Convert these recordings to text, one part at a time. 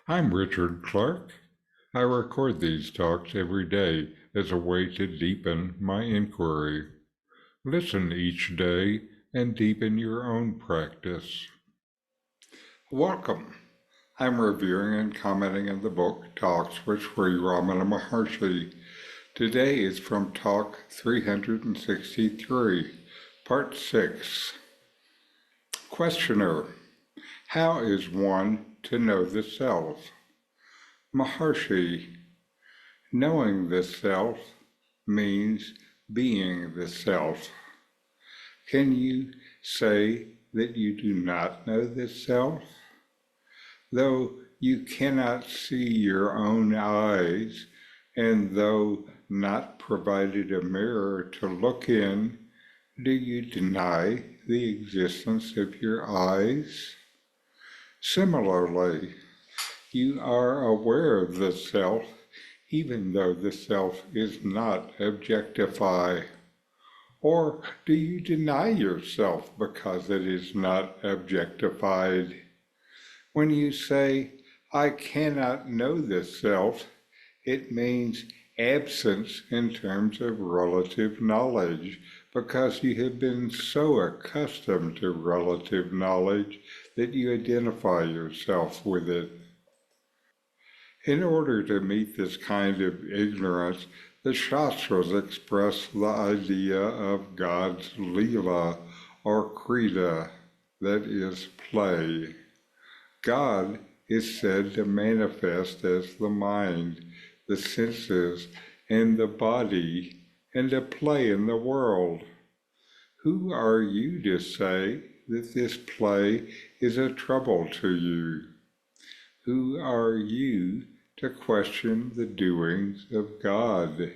I'm Richard Clarke. I record these talks every day as a way to deepen my inquiry. Listen each day and deepen your own practice. Welcome. I'm reviewing and commenting on the book Talks with Sri Ramana Maharshi. Today is from Talk 363, Part 6. Questioner: how is one to know the self? Maharshi: knowing the self means being the self. Can you say that you do not know the self? Though you cannot see your own eyes, and though not provided a mirror to look in, do you deny the existence of your eyes? Similarly, you are aware of the self, even though the self is not objectified. Or do you deny yourself because it is not objectified? When you say, I cannot know the self, it means absence in terms of relative knowledge, because you have been so accustomed to relative knowledge that you identify yourself with it. In order to meet this kind of ignorance, the Shastras express the idea of God's Leela or Krida, that is, play. God is said to manifest as the mind, the senses, and the body, and to play in the world. Who are you to say that this play is a trouble to you? Who are you to question the doings of God?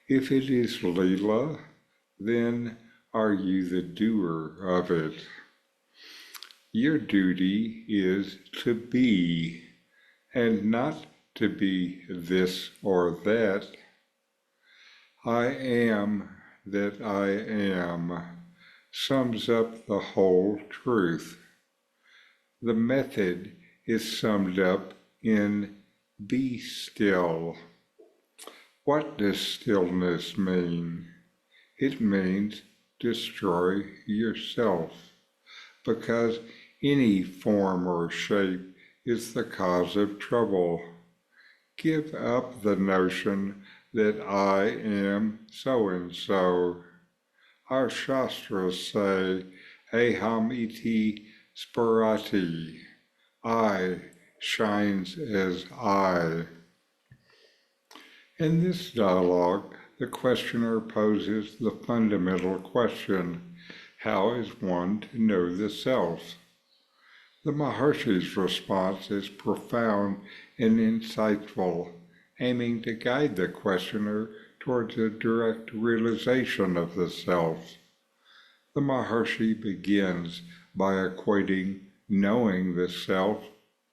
If it is Leela, then are you the doer of it? Your duty is to be, and not to be this or that. I am that I am sums up the whole truth. The method is summed up in be still. What does stillness mean? It means destroy yourself, because any form or shape is the cause of trouble. Give up the notion that I am so-and-so. Our Shastras say, aham iti sparati, I shines as I. In this dialogue, the questioner poses the fundamental question, how is one to know the self? The Maharshi's response is profound and insightful, aiming to guide the questioner towards a direct realization of the self. The Maharshi begins by equating knowing the self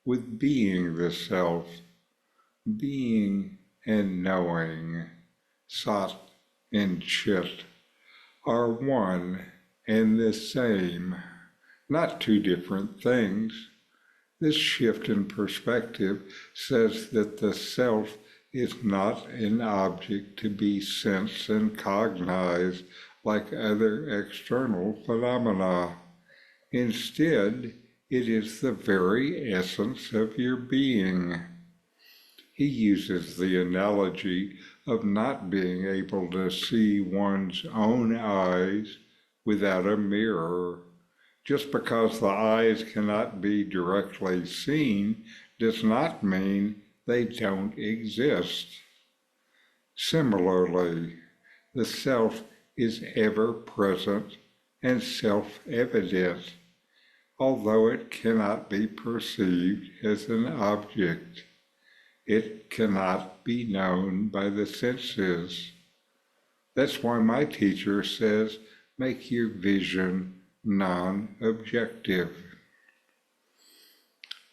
with being the self. Being and knowing, Sat and Chit, are one and the same, not two different things. This shift in perspective says that the self is not an object to be sensed and cognized like other external phenomena. Instead, it is the very essence of your being. He uses the analogy of not being able to see one's own eyes without a mirror. Just because the eyes cannot be directly seen does not mean they don't exist. Similarly, the self is ever present and self-evident, although it cannot be perceived as an object. It cannot be known by the senses. That's why my teacher says, make your vision non-objective.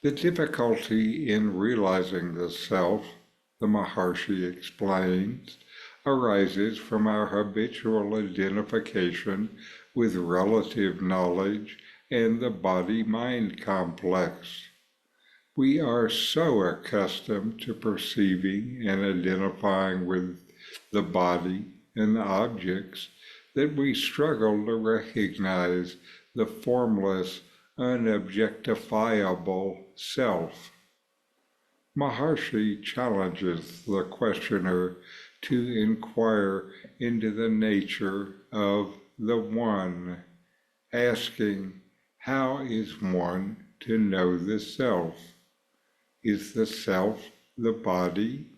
The difficulty in realizing the self, the Maharshi explains, arises from our habitual identification with relative knowledge and the body-mind complex. We are so accustomed to perceiving and identifying with the body and objects that we struggle to recognize the formless, unobjectifiable self. Maharshi challenges the questioner to inquire into the nature of the One, asking, how is one to know the self? Is the self the body?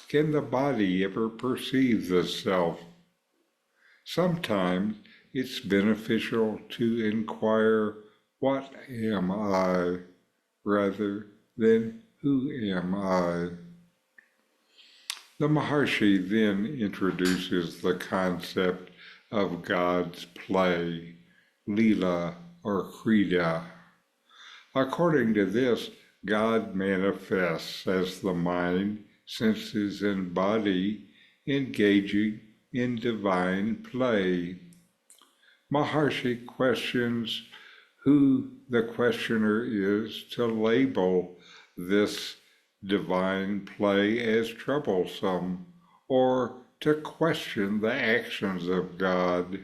Can the body ever perceive the self? Sometimes it's beneficial to inquire, what am I, rather than who am I? The Maharshi then introduces the concept of God's play, Leela or Krida. According to this, God manifests as the mind, senses, and body engaging in divine play. Maharshi questions who the questioner is to label this divine play as troublesome, or to question the actions of God.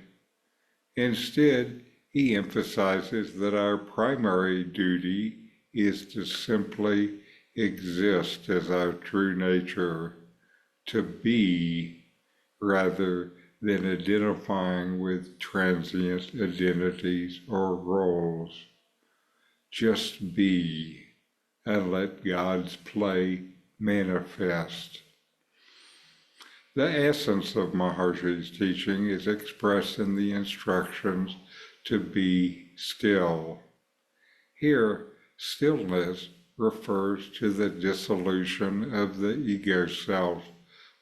Instead, he emphasizes that our primary duty is to simply exist as our true nature, to be, rather than identifying with transient identities or roles. Just be, and let God's play manifest. The essence of Maharshi's teaching is expressed in the instructions to be still. Here, stillness refers to the dissolution of the ego self,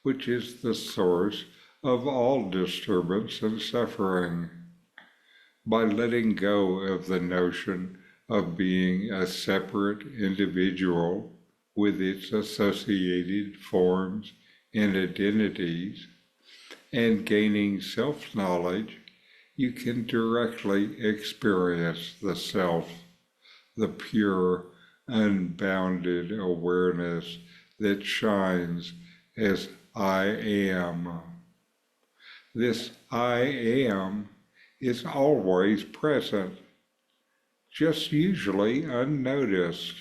which is the source of all disturbance and suffering. By letting go of the notion of being a separate individual with its associated forms and identities, and gaining self-knowledge, you can directly experience the self, the pure, unbounded awareness that shines as I am. This I am is always present, just usually unnoticed.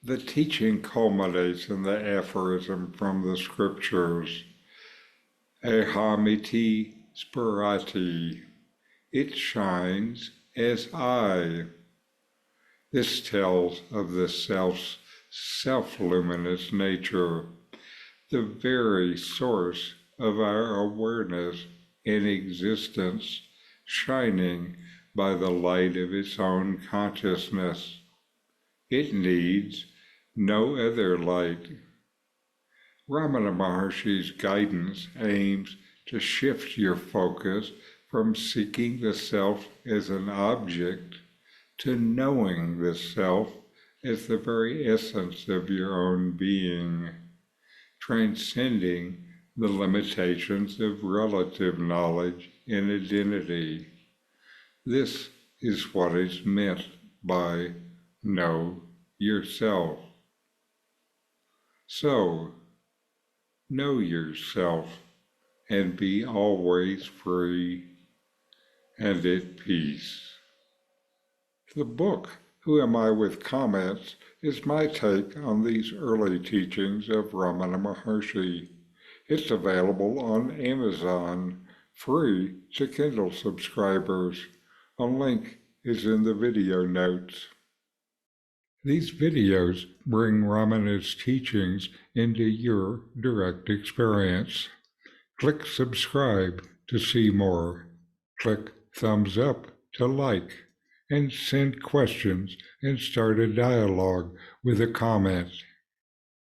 The teaching culminates in the aphorism from the scriptures, Ahamiti Spirati, it shines as I. This tells of the self's self-luminous nature, the very source of our awareness and existence, shining by the light of its own consciousness. It needs no other light. Ramana Maharshi's guidance aims to shift your focus from seeking the self as an object to knowing the self as the very essence of your own being, transcending the limitations of relative knowledge and identity. This is what is meant by know yourself. So, know yourself and be always free and at peace. The book, Who Am I with Comments, is my take on these early teachings of Ramana Maharshi. It's available on Amazon, free to Kindle subscribers. A link is in the video notes. These videos bring Ramana's teachings into your direct experience. Click subscribe to see more. Click thumbs up to like, and send questions and start a dialogue with a comment.